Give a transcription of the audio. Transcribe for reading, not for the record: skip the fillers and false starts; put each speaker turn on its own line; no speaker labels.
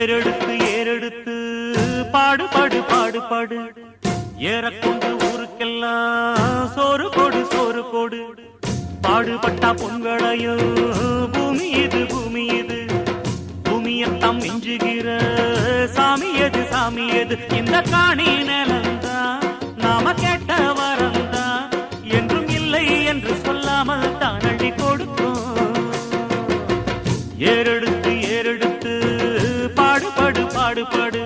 ஏறெடுத்து ஏறெடுத்து பாடுபாடு பாடுபாடு ஏறக்கொண்டு ஊருக்கெல்லாம் சோறு போடு சோறு போடு பாடுபட்டா பொங்கலையோ பூமி இது பூமி இது பூமியத்தம் மிஞ்சுகிற சாமி எது சாமி எது இந்த காணி நிலந்தா நாம கேட்ட வரந்தா என்றும் இல்லை என்று சொல்லாமல் தான் அள்ளி கொடுக்கும் ஏறெடுத்து ஏறெடுத்து பாடுபாடு பாடுபாடு